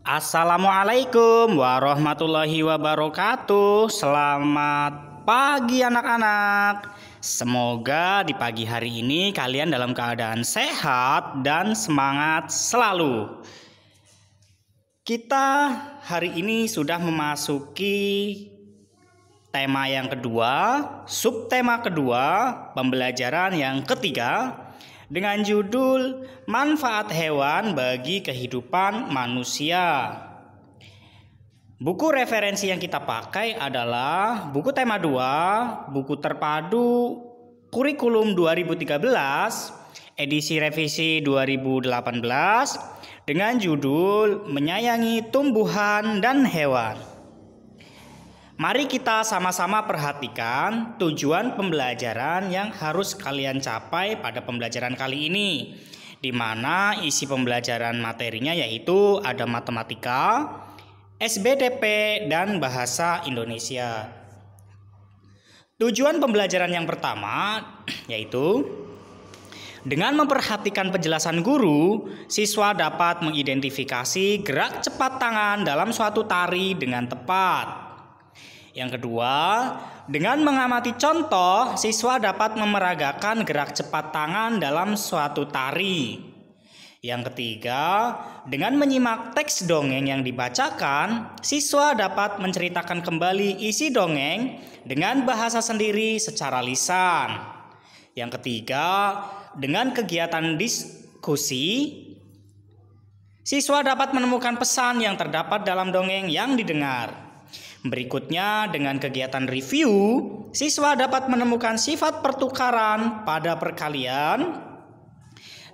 Assalamualaikum warahmatullahi wabarakatuh. Selamat pagi anak-anak. Semoga di pagi hari ini kalian dalam keadaan sehat dan semangat selalu. Kita hari ini sudah memasuki tema yang kedua, subtema kedua, pembelajaran yang ketiga, dengan judul Manfaat Hewan bagi Kehidupan Manusia. Buku referensi yang kita pakai adalah buku tema 2, buku terpadu kurikulum 2013, edisi revisi 2018, dengan judul Menyayangi Tumbuhan dan Hewan. Mari kita sama-sama perhatikan tujuan pembelajaran yang harus kalian capai pada pembelajaran kali ini, di mana isi pembelajaran materinya yaitu ada matematika, SBDP, dan bahasa Indonesia. Tujuan pembelajaran yang pertama yaitu dengan memperhatikan penjelasan guru, siswa dapat mengidentifikasi gerak cepat tangan dalam suatu tari dengan tepat. Yang kedua, dengan mengamati contoh, siswa dapat memeragakan gerak cepat tangan dalam suatu tari. Yang ketiga, dengan menyimak teks dongeng yang dibacakan, siswa dapat menceritakan kembali isi dongeng dengan bahasa sendiri secara lisan. Yang ketiga, dengan kegiatan diskusi, siswa dapat menemukan pesan yang terdapat dalam dongeng yang didengar. Berikutnya, dengan kegiatan review, siswa dapat menemukan sifat pertukaran pada perkalian.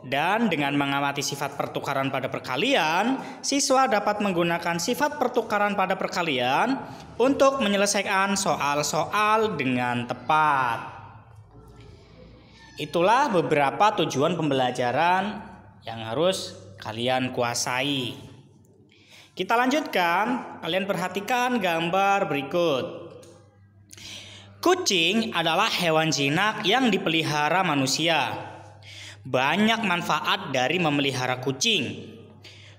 Dan dengan mengamati sifat pertukaran pada perkalian, siswa dapat menggunakan sifat pertukaran pada perkalian untuk menyelesaikan soal-soal dengan tepat. Itulah beberapa tujuan pembelajaran yang harus kalian kuasai. Kita lanjutkan, kalian perhatikan gambar berikut. Kucing adalah hewan jinak yang dipelihara manusia. Banyak manfaat dari memelihara kucing.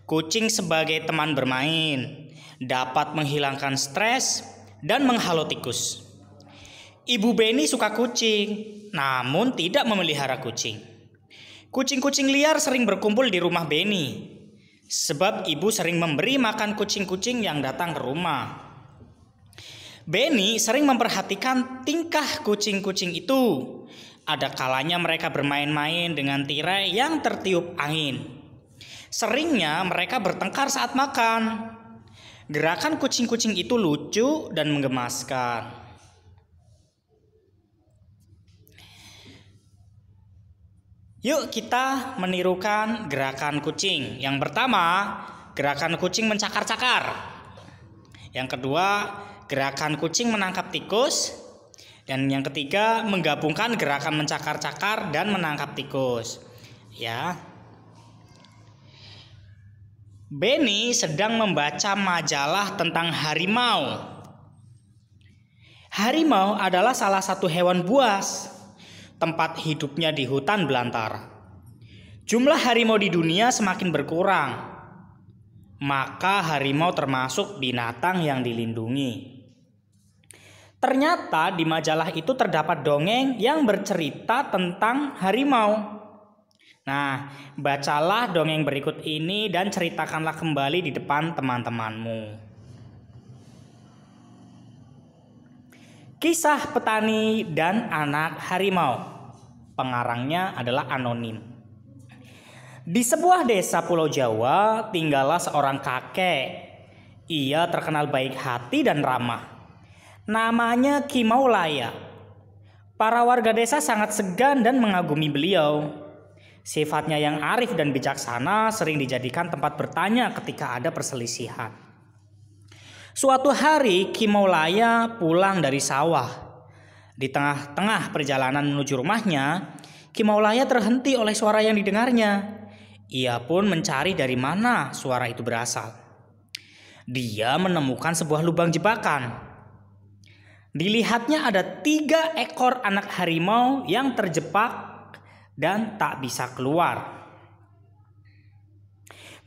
Kucing sebagai teman bermain, dapat menghilangkan stres dan menghalau tikus. Ibu Beni suka kucing, namun tidak memelihara kucing. Kucing-kucing liar sering berkumpul di rumah Beni, sebab ibu sering memberi makan kucing-kucing yang datang ke rumah. Beni sering memperhatikan tingkah kucing-kucing itu. Ada kalanya mereka bermain-main dengan tirai yang tertiup angin. Seringnya mereka bertengkar saat makan. Gerakan kucing-kucing itu lucu dan menggemaskan. Yuk kita menirukan gerakan kucing. Yang pertama, gerakan kucing mencakar-cakar. Yang kedua, gerakan kucing menangkap tikus. Dan yang ketiga, menggabungkan gerakan mencakar-cakar dan menangkap tikus. Ya. Beni sedang membaca majalah tentang harimau. Harimau adalah salah satu hewan buas. Tempat hidupnya di hutan belantara. Jumlah harimau di dunia semakin berkurang. Maka harimau termasuk binatang yang dilindungi. Ternyata di majalah itu terdapat dongeng yang bercerita tentang harimau. Nah, bacalah dongeng berikut ini dan ceritakanlah kembali di depan teman-temanmu. Kisah Petani dan Anak Harimau. Pengarangnya adalah anonim. Di sebuah desa Pulau Jawa tinggallah seorang kakek. Ia terkenal baik hati dan ramah. Namanya Ki Maulaya. Para warga desa sangat segan dan mengagumi beliau. Sifatnya yang arif dan bijaksana sering dijadikan tempat bertanya ketika ada perselisihan. Suatu hari Ki Maulaya pulang dari sawah. Di tengah-tengah perjalanan menuju rumahnya, Ki Maulaya terhenti oleh suara yang didengarnya. Ia pun mencari dari mana suara itu berasal. Dia menemukan sebuah lubang jebakan. Dilihatnya ada 3 ekor anak harimau yang terjebak dan tak bisa keluar.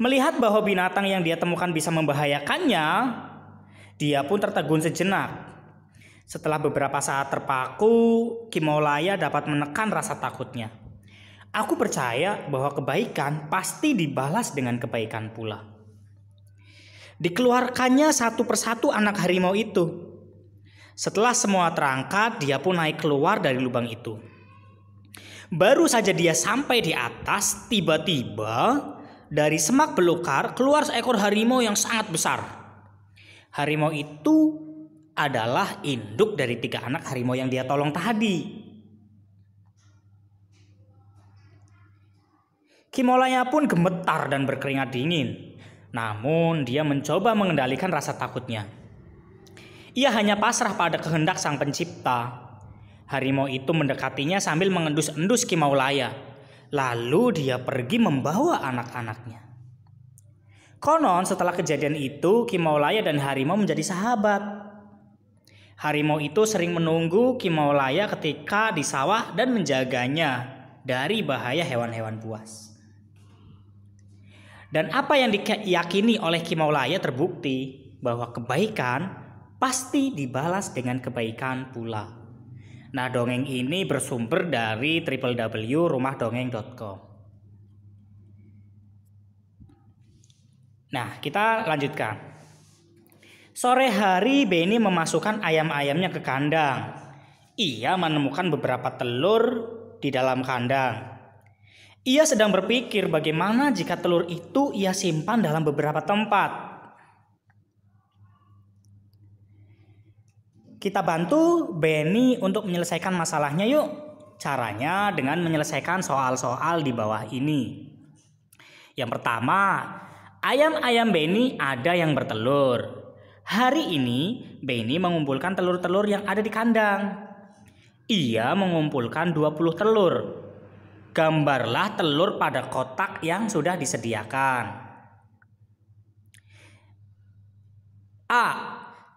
Melihat bahwa binatang yang dia temukan bisa membahayakannya, dia pun tertegun sejenak. Setelah beberapa saat terpaku, Kimaulaya dapat menekan rasa takutnya. Aku percaya bahwa kebaikan pasti dibalas dengan kebaikan pula. Dikeluarkannya satu persatu anak harimau itu. Setelah semua terangkat, dia pun naik keluar dari lubang itu. Baru saja dia sampai di atas, tiba-tiba dari semak belukar keluar seekor harimau yang sangat besar. Harimau itu adalah induk dari 3 anak harimau yang dia tolong tadi. Kimaulaya pun gemetar dan berkeringat dingin. Namun dia mencoba mengendalikan rasa takutnya. Ia hanya pasrah pada kehendak Sang Pencipta. Harimau itu mendekatinya sambil mengendus-endus Kimaulaya. Lalu dia pergi membawa anak-anaknya. Konon setelah kejadian itu, Kimaulaya dan harimau menjadi sahabat. Harimau itu sering menunggu Kimaulaya ketika di sawah dan menjaganya dari bahaya hewan-hewan buas. Dan apa yang diyakini oleh Kimaulaya terbukti, bahwa kebaikan pasti dibalas dengan kebaikan pula. Nah, dongeng ini bersumber dari www.rumahdongeng.com. Nah, kita lanjutkan. Sore hari Benny memasukkan ayam-ayamnya ke kandang. Ia menemukan beberapa telur di dalam kandang. Ia sedang berpikir bagaimana jika telur itu ia simpan dalam beberapa tempat. Kita bantu Benny untuk menyelesaikan masalahnya yuk. Caranya dengan menyelesaikan soal-soal di bawah ini. Yang pertama, ayam-ayam Benny ada yang bertelur. Hari ini Benny mengumpulkan telur-telur yang ada di kandang. Ia mengumpulkan 20 telur. Gambarlah telur pada kotak yang sudah disediakan. A.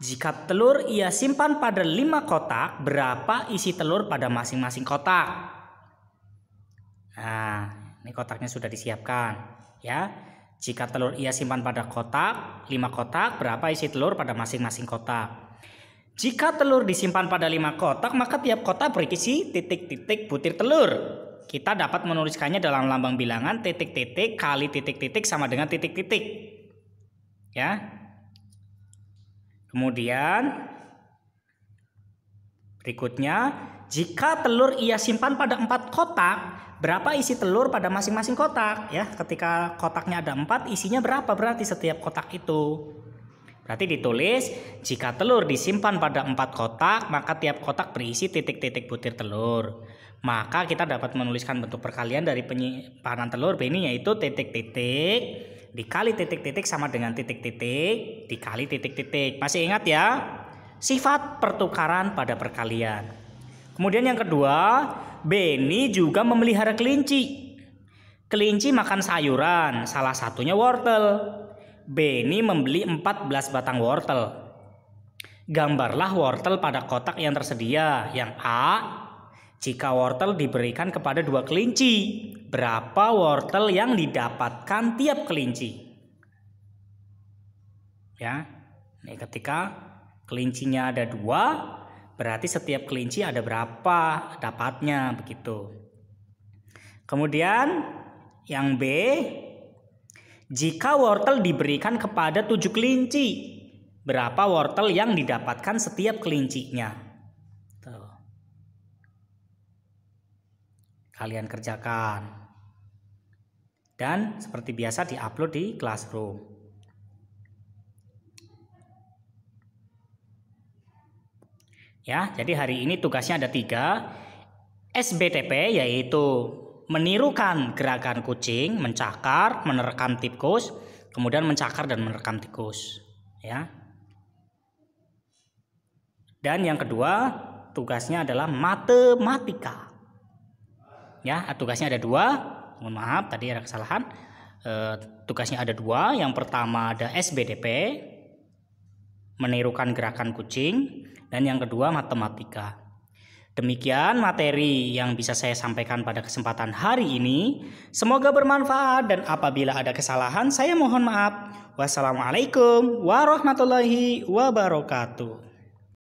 Jika telur ia simpan pada 5 kotak, berapa isi telur pada masing-masing kotak? Nah, ini kotaknya sudah disiapkan, ya. Jika telur ia simpan pada kotak, 5 kotak, berapa isi telur pada masing-masing kotak? Jika telur disimpan pada 5 kotak, maka tiap kotak berisi titik-titik butir telur. Kita dapat menuliskannya dalam lambang bilangan titik-titik kali titik-titik sama dengan titik-titik. Ya. Kemudian berikutnya, jika telur ia simpan pada 4 kotak, berapa isi telur pada masing-masing kotak? Ya, ketika kotaknya ada 4, isinya berapa berarti setiap kotak itu? Berarti ditulis, jika telur disimpan pada 4 kotak, maka tiap kotak berisi titik-titik butir telur. Maka kita dapat menuliskan bentuk perkalian dari penyimpanan telur Benny, yaitu titik-titik dikali titik-titik sama dengan titik-titik dikali titik-titik. Masih ingat ya? Sifat pertukaran pada perkalian. Kemudian yang kedua, Benny juga memelihara kelinci. Kelinci makan sayuran, salah satunya wortel. Benny membeli 14 batang wortel. Gambarlah wortel pada kotak yang tersedia. Yang A, jika wortel diberikan kepada 2 kelinci, berapa wortel yang didapatkan tiap kelinci? Ya, ini ketika kelincinya ada 2, berarti setiap kelinci ada berapa dapatnya, begitu. Kemudian yang B, jika wortel diberikan kepada 7 kelinci, berapa wortel yang didapatkan setiap kelincinya? Tuh. Kalian kerjakan. Dan seperti biasa diupload di Classroom. Ya, jadi hari ini tugasnya ada 3. SBTP yaitu menirukan gerakan kucing, mencakar, menerkam tikus, kemudian mencakar dan menerkam tikus, ya. Dan yang kedua, tugasnya adalah matematika. Ya, tugasnya ada 2. Mohon maaf tadi ada kesalahan. Tugasnya ada 2. Yang pertama ada SBDP, menirukan gerakan kucing, dan yang kedua matematika. Demikian materi yang bisa saya sampaikan pada kesempatan hari ini. Semoga bermanfaat dan apabila ada kesalahan saya mohon maaf. Wassalamualaikum warahmatullahi wabarakatuh.